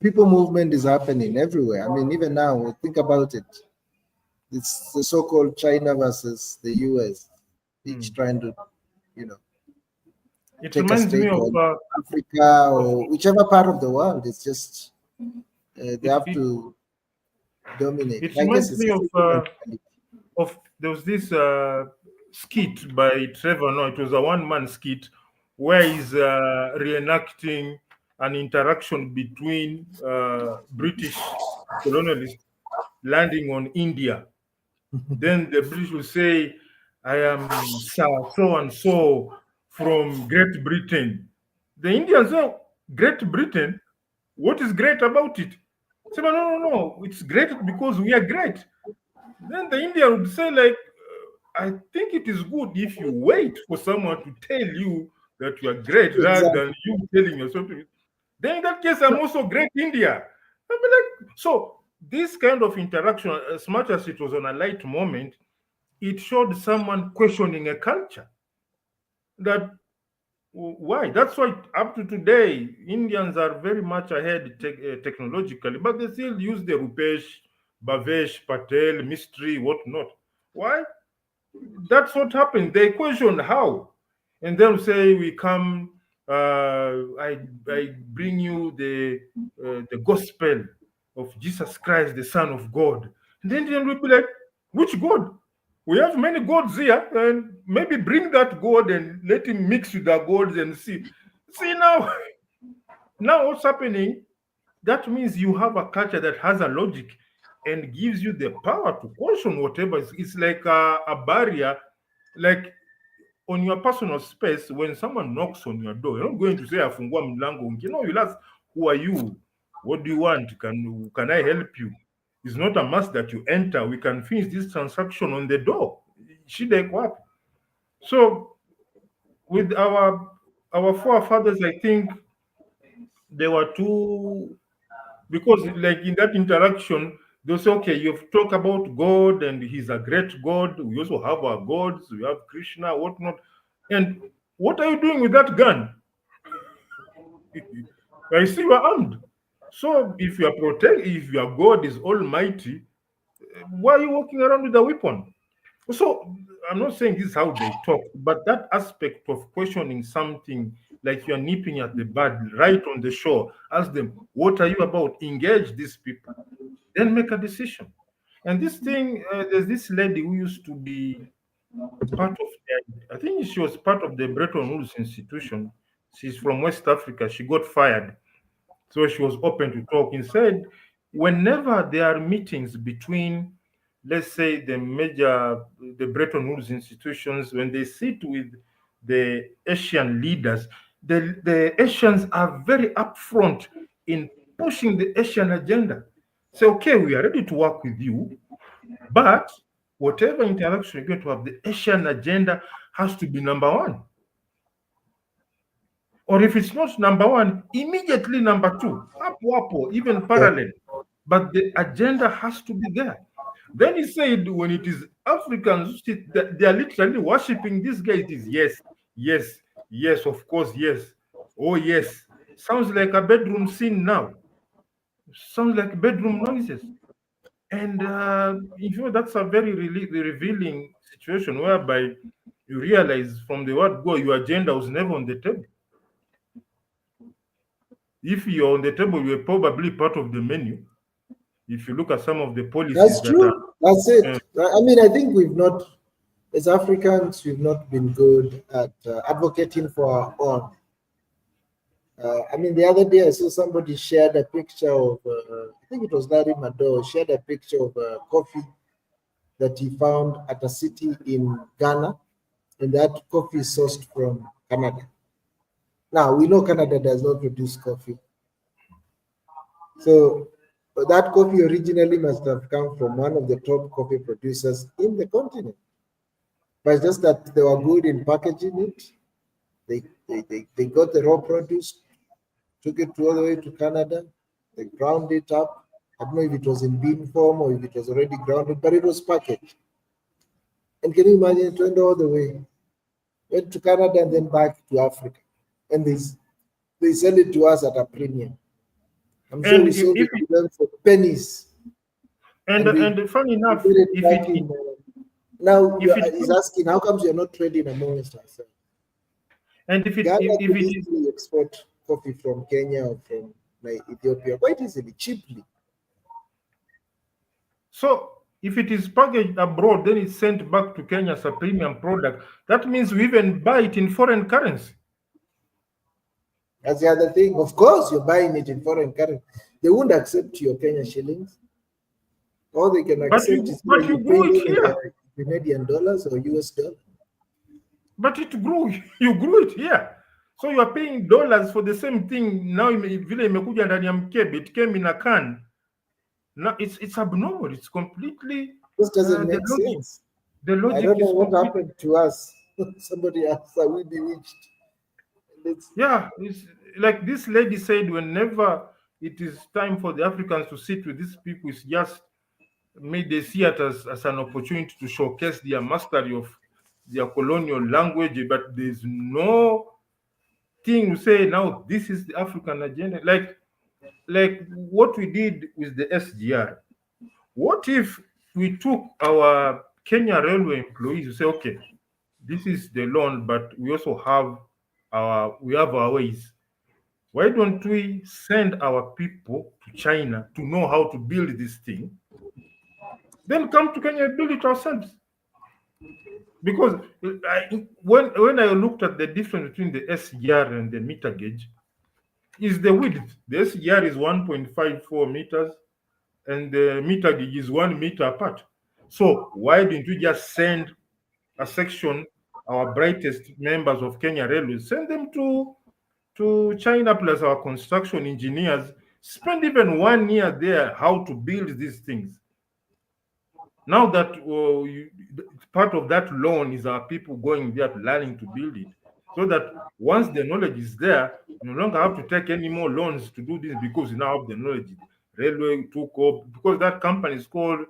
people movement is happening everywhere. I mean, even now, think about it. It's the so-called China versus the US, each trying to, you know, It take a reminds me stake of on Africa of or whichever part of the world. It's just they it, have it to dominate. it I guess reminds it's me a human reality. of there was this skit by Trevor Noah. It was a one-man skit where he's reenacting an interaction between British colonialists landing on India. Then the British will say, I am Sir so and so from Great Britain. The Indians say, Great Britain? What is great about it? Say, no, no, no, it's great because we are great. Then the Indian would say, like, I think it is good if you wait for someone to tell you that you are great rather Exactly. than you telling yourself. Then in that case, I'm also great India. I'll be like, so this kind of interaction, as much as it was on a light moment, it showed someone questioning a culture. That why? That's why up to today, Indians are very much ahead technologically, but they still use the Rupesh, Bhavesh, Patel, mystery, whatnot. Why? That's what happened. They question how, and then say we come. I bring you the gospel of Jesus Christ, the Son of God. And then they will be like, which God? We have many gods here, and maybe bring that God and let him mix with the gods and see. See now, now what's happening? That means you have a culture that has a logic and gives you the power to question whatever. It's like a barrier, like on your personal space. When someone knocks on your door, you're not going to say afungua mlango. You know, you'll ask, who are you? What do you want? Can I help you? It's not a must that you enter. We can finish this transaction on the door. Shida iko wapi? So with our forefathers, I think they were too, because like in that interaction they'll say, okay, you've talked about God and he's a great God, we also have our gods, we have Krishna, whatnot, and what are you doing with that gun? I see you're armed. So if your God is almighty, why are you walking around with a weapon? So I'm not saying this is how they talk, but that aspect of questioning something, like you're nipping at the bud right on the shore, ask them, what are you about? Engage these people, then make a decision. And this thing, there's this lady who used to be part of I think she was part of the Bretton Woods institution. She's from West Africa. She got fired So she was open to talk. Instead, whenever there are meetings between, let's say, the Bretton Woods institutions, when they sit with the Asian leaders, the Asians are very upfront in pushing the Asian agenda. Say, okay, we are ready to work with you, but whatever interaction you're going to have, the Asian agenda has to be number one. Or if it's not number one, immediately number two, hapo, even Yeah. parallel. But the agenda has to be there. Then he said, when it is Africans, they are literally worshiping this guy. It is yes, yes, yes, of course, yes. Oh, yes. Sounds like a bedroom scene now. Sounds like bedroom noises. And that's a very revealing situation whereby you realize from the word go, your agenda was never on the table. If you're on the table, you're probably part of the menu. If you look at some of the policies That's that are, true. That's it. I mean, I think we've not, as Africans, we've not been good at advocating for our own. I mean, the other day I saw somebody shared a picture of, I think it was Larry Mado, shared a picture of coffee that he found at a city in Ghana, and that coffee is sourced from Canada. Now, we know Canada does not produce coffee. So, but that coffee originally must have come from one of the top coffee producers in the continent. But it's just that they were good in packaging it. They got the raw produce, took it all the way to Canada. They ground it up. I don't know if it was in bean form or if it was already grounded, but it was packaged. And can you imagine it went all the way? Went to Canada and then back to Africa. And they sell it to us at a premium. I'm sure and we if, sold if it to them for pennies. and And we and funny enough, did it if back it in. Now if it he's asking, how comes you're not trading amongst ourselves? and if it Ghana if could it is easily export coffee from Kenya or from like Ethiopia quite easily, cheaply. so if it is packaged abroad, then it's sent back to Kenya as a premium product. That means we even buy it in foreign currency. That's the other thing. Of course, you're buying it in foreign currency. They won't accept your Kenya shillings. All they can But accept you is but either you you pay grew it them in here. Canadian dollars or US dollars. But it grew. You grew it here. So you are paying dollars for the same thing. Now vile imekuja ndani ya mkebe, it came in a can. No, it's abnormal. It's completely This doesn't the make logic. sense. The I logic don't know is what complete. happened to us. Somebody else, are we bewitched? It's, Yeah, it's like this lady said. Whenever it is time for the Africans to sit with these people, it's just made they see it as an opportunity to showcase their mastery of their colonial language. But there's no thing to say now. This is the African agenda. Like what we did with the SGR. What if we took our Kenya Railway employees to say, okay, this is the loan, but we also have our ways. Why don't we send our people to China to know how to build this thing? Then come to Kenya and build it ourselves. Because when I looked at the difference between the SGR and the meter gauge, is the width. The SGR is 1.54 meters and the meter gauge is 1 meter apart. So why didn't we just send a section, our brightest members of Kenya Railways, send them to China plus our construction engineers, spend even 1 year there how to build these things. Now that part of that loan is our people going there learning to build it, so that once the knowledge is there, you no longer have to take any more loans to do this because you now have the knowledge. Railway took up because that company is called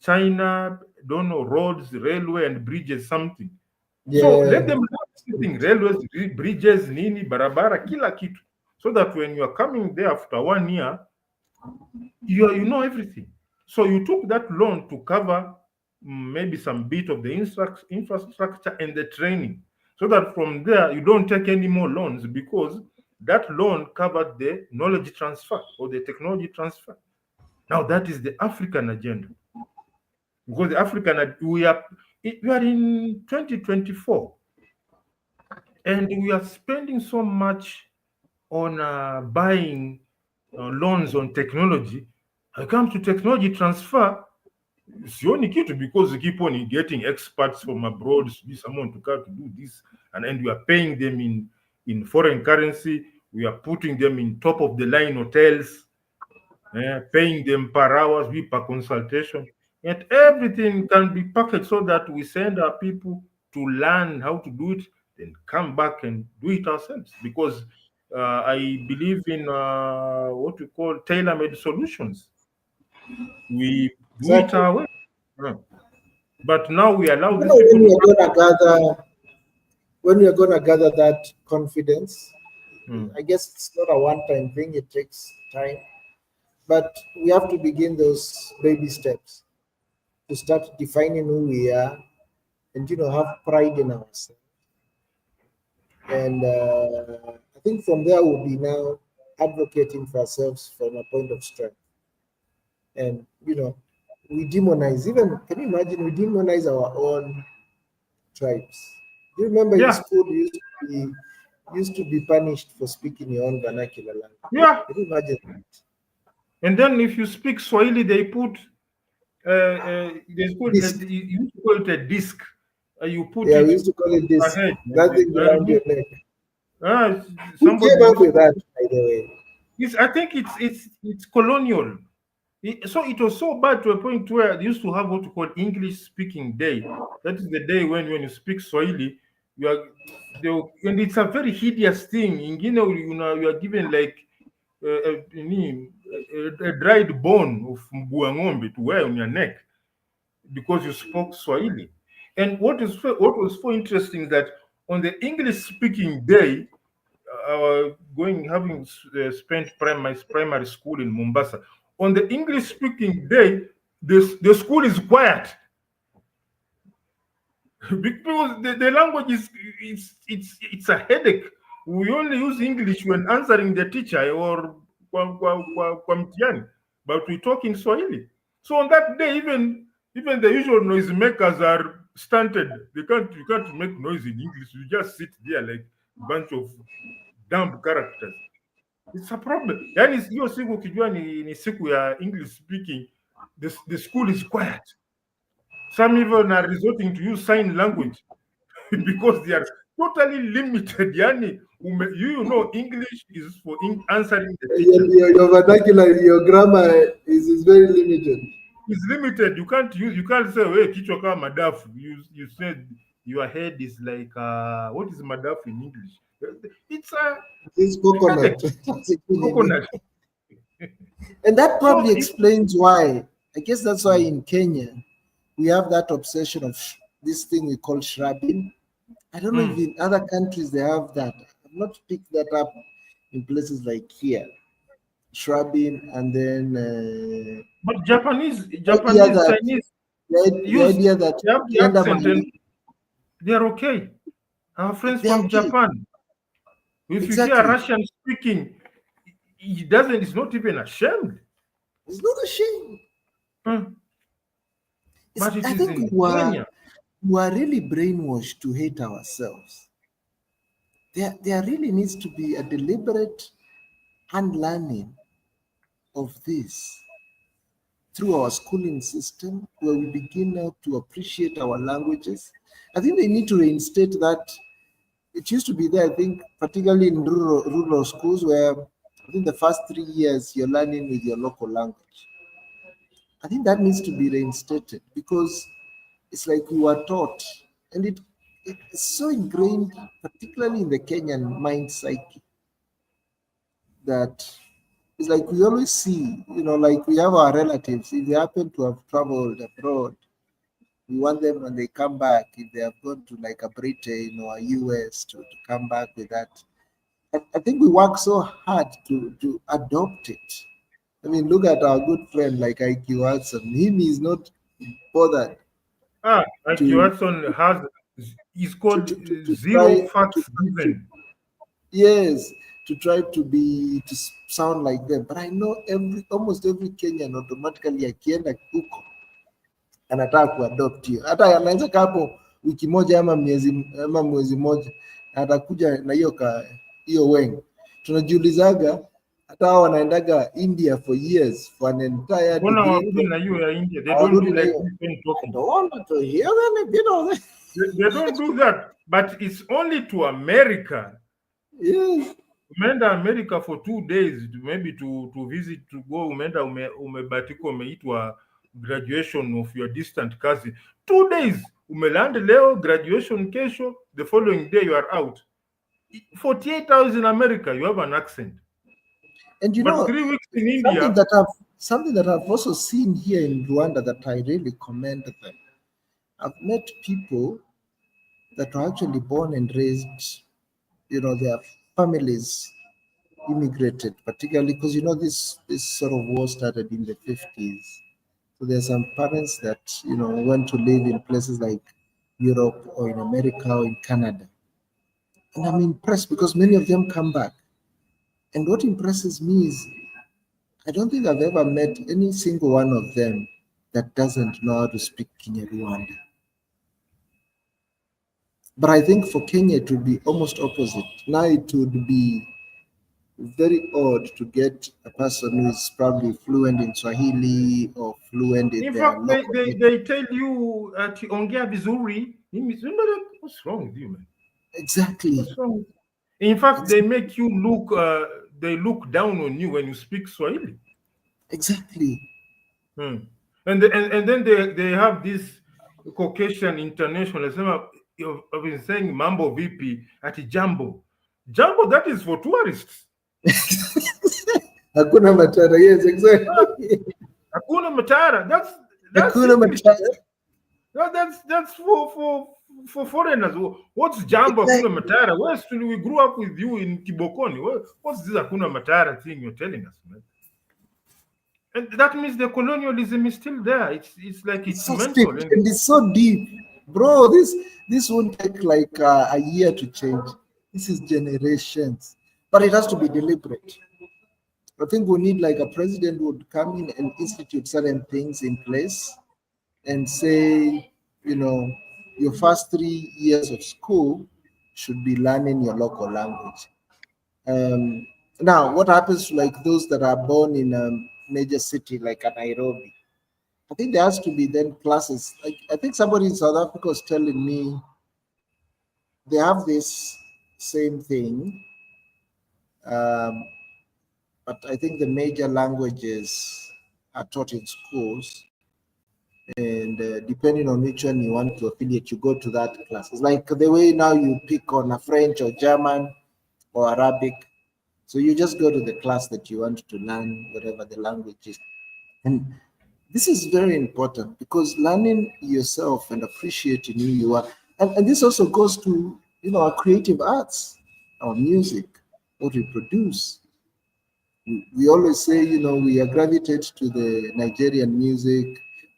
China, don't know, roads, railway, and bridges, something. So let yeah. them learn everything, railways, bridges, nini, barabara, kila kitu, so that when you are coming there after 1 year, you know everything. So you took that loan to cover maybe some bit of the infrastructure and the training, so that from there you don't take any more loans because that loan covered the knowledge transfer or the technology transfer. Now that is the African agenda, because the we are in 2024 and we are spending so much on buying loans on technology. I come to technology transfer, sioni kitu, because you keep on getting experts from abroad, someone to come to do this, and then we are paying them in foreign currency. We are putting them in top of the line hotels, paying them per hours, per consultation. And everything can be packaged so that we send our people to learn how to do it, then come back and do it ourselves. Because I believe in what we call tailor-made solutions. We do it Exactly. our way. Uh, But now we allow You these know, people to come. when we are gonna gather that confidence, Mm. I guess it's not a one-time thing. It takes time, but we have to begin those baby steps to start defining who we are, and have pride in ourselves. And I think from there we'll be now advocating for ourselves from a point of strength. And we demonize. Even can you imagine? We demonize our own tribes. Do you remember in Yeah, school you used to be punished for speaking your own vernacular language? yeah. Can you imagine? And then if you speak Swahili, they put This, you used to call it a disc. You put yeah, we it used to call it on this. your head. That thing I around remember your neck. uh, Who somebody came up used with to. that, by the way? I think it's colonial. So it was so bad to a point where they used to have what we call English speaking day. That is the day when you speak Swahili, you are and it's a very hideous thing. In Guinea, you are given like a dried bone of mbuangombe to wear on your neck because you spoke Swahili. And what was so interesting is that on the English speaking day, going having spent primary school in Mombasa. On the English speaking day, the school is quiet because the language is it's a headache. We only use English when answering the teacher or kwa mtihani, but we talk in Swahili. So on that day, even the usual noise makers are stunted. You can't make noise in English. You just sit there like a bunch of dumb characters. It's a problem. Yani hiyo siku ukijua ni siku ya English speaking, the school is quiet. Some even are resorting to use sign language because they are totally limited. Yani, English is for answering the Your, teacher. your, your vernacular, your grammar is very limited. It's limited. You can't say hey kichwa kama madafu. You said your head is like what is madafu in English? It's a It's headache. coconut. That's a Coconut. And that So probably explains why. I guess that's why in Kenya we have that obsession of this thing we call shrubbing. I don't know if in other countries they have that. I've not picked that up in places like here. Shrubbing, and then but the idea Japanese, that Chinese the use idea that they have the ukienda accent and mahali they're okay. Our friends they're from okay. Japan, if you hear Exactly. Russian speaking, he doesn't. He's not even ashamed. It's not a shame. Hmm. But it I is think in Kenya. we are really brainwashed to hate ourselves. There really needs to be a deliberate unlearning of this through our schooling system, where we begin now to appreciate our languages. I think they need to reinstate that. It used to be there, I think, particularly in rural schools, where I think the first 3 years you're learning with your local language. I think that needs to be reinstated because it's like we were taught, and it's so ingrained, particularly in the Kenyan mind psyche, that it's like we always see, like we have our relatives, if they happen to have traveled abroad, we want them when they come back, if they have gone to like a Britain or a US to come back with that. I think we work so hard to adopt it. I mean, look at our good friend like IQ Watson. Him is not bothered IQ to Watson is to, called to, to, to zero try facts given. yes, to try to sound like them. But I know almost every Kenyan automatically akienda huko anataka kuadopt hiyo, hata anaweza kaa hapo wiki moja ama mwezi moja, atakuja na hiyo weng. Tunajiulizaga hata wanaendaga India for years for an entire Mbona degree warudi na hiyo ya India? They don't hawarudi do na like hiyo. this when I talking. don't want to hear them, you know. They don't do that, but it's only to America. Yes. Umeenda America for 2 days, maybe to visit, to go, umeenda umebatika umeitwa graduation of your distant cousin. 2 days, umeland leo, graduation kesho, the following day you are out. 48 hours in America, you have an accent. And you But know, 3 weeks in something India, that I've also seen here in Rwanda that I really commend them. I've met people that were actually born and raised, you know, their families immigrated, particularly because you know this sort of war started in the 50s. So there's some parents that you know went to live in places like Europe or in America or in Canada. And I'm impressed because many of them come back. And what impresses me is I don't think I've ever met any single one of them that doesn't know how to speak Kinyarwanda. But I think for Kenya it would be almost opposite. Now it would be very odd to get a person who is probably fluent in Swahili or fluent in in their fact, local language. they tell you ongea vizuri. What's wrong with you, man? Exactly. What's wrong? In fact, they make you look. They look down on you when you speak Swahili. Exactly. Hmm. And then they have this Caucasian international. I've been saying mambo VP at Jambo. Jambo, that is for tourists. Hakuna Matata, yes, exactly. Hakuna Matara. That's Hakuna English. Matata. No, that's for foreigners. What's Jambo Hakuna Matara? We grew up with you in Kibokoni. What's this Hakuna Matara thing you're telling us, man? And that means the colonialism is still there. It's like it's so mental. steep and it's so deep, bro. This won't take like a year to change. This is generations, but it has to be deliberate. I think we need like a president who would come in and institute certain things in place and say, you know, your first 3 years of school should be learning your local language. Now, what happens to like those that are born in a major city like a Nairobi? I think there has to be then classes. Like I think somebody in South Africa was telling me they have this same thing, um, but I think the major languages are taught in schools, and depending on which one you want to affiliate, you go to that class. It's like the way now you pick on a French or German or Arabic. So you just go to the class that you want to learn, whatever the language is. And this is very important because learning yourself and appreciating who you are, and this also goes to you know our creative arts, our music, what we produce. We always say, you know, we are gravitate to the Nigerian music,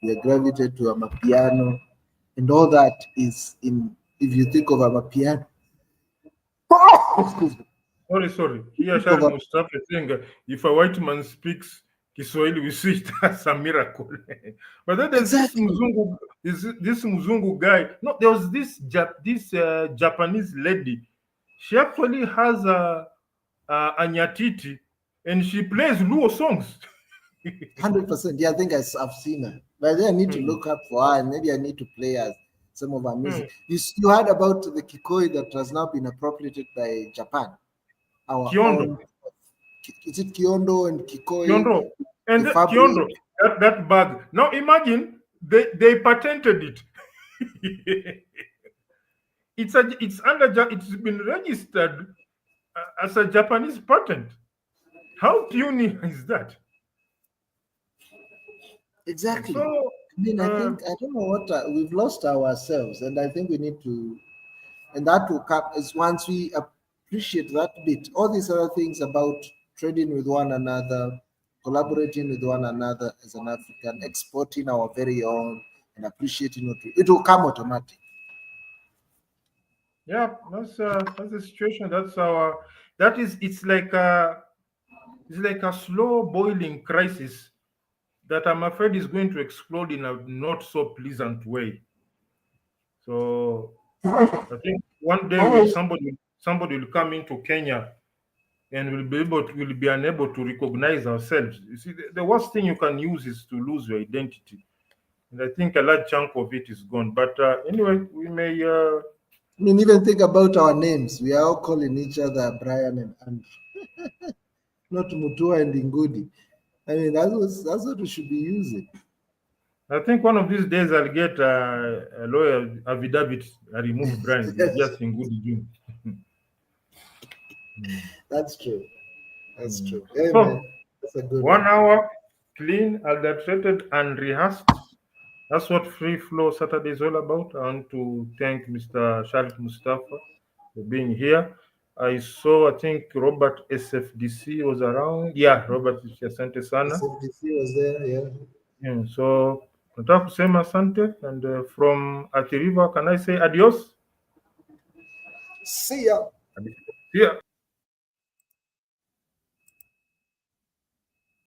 we are gravitate to Amapiano, and all that is in. If you think of Amapiano, excuse me, Sorry. Here, think of Shari Mustafa saying if a white man speaks Kiswahili, we see it as a miracle. But then there's exactly. this Mzungu guy. No, there was this Japanese lady. She actually has a nyatiti, and she plays Luo songs. 100%. Yeah, I think I've seen her. But then I need to look up for her and maybe I need to play her some of her music. You heard about the Kikoi that has now been appropriated by Japan? Our Kiondo. own. Is it Kiondo and Kikoi? Kiondo. And Kiondo, that bag. Now imagine they patented it. It's been registered as a Japanese patent. How puny is that? Exactly. So, I mean, I don't know what we've lost ourselves, and I think we need to, and that will come is once we appreciate that bit. All these other things about trading with one another, collaborating with one another as an African, exporting our very own, and appreciating it will come automatic. yeah, that's the situation. It's like a slow boiling crisis that I'm afraid is going to explode in a not so pleasant way. So I think one day somebody will come into Kenya and we'll be unable to recognize ourselves. You see, the worst thing you can use is to lose your identity, and I think a large chunk of it is gone. But anyway, we may. I mean, even think about our names. We are all calling each other Brian and Andrew, not Mutua and Ingudi. I mean, that's what we should be using. I think one of these days I'll get a lawyer affidavit. I remove Brian. It's just in good June. That's true. That's true. Hey, So, man, that's a good 1 one. hour, clean, adulterated, and rehearsed. That's what Free Flow Saturday is all about. I want to thank Mr. Sharif Mustafa for being here. I saw, I think Robert SFDC was around. Yeah, Robert, asante sana. SFDC was there, yeah. Yeah, so nataka kusema asante, and from Athi River, can I say adios? See ya. Yeah.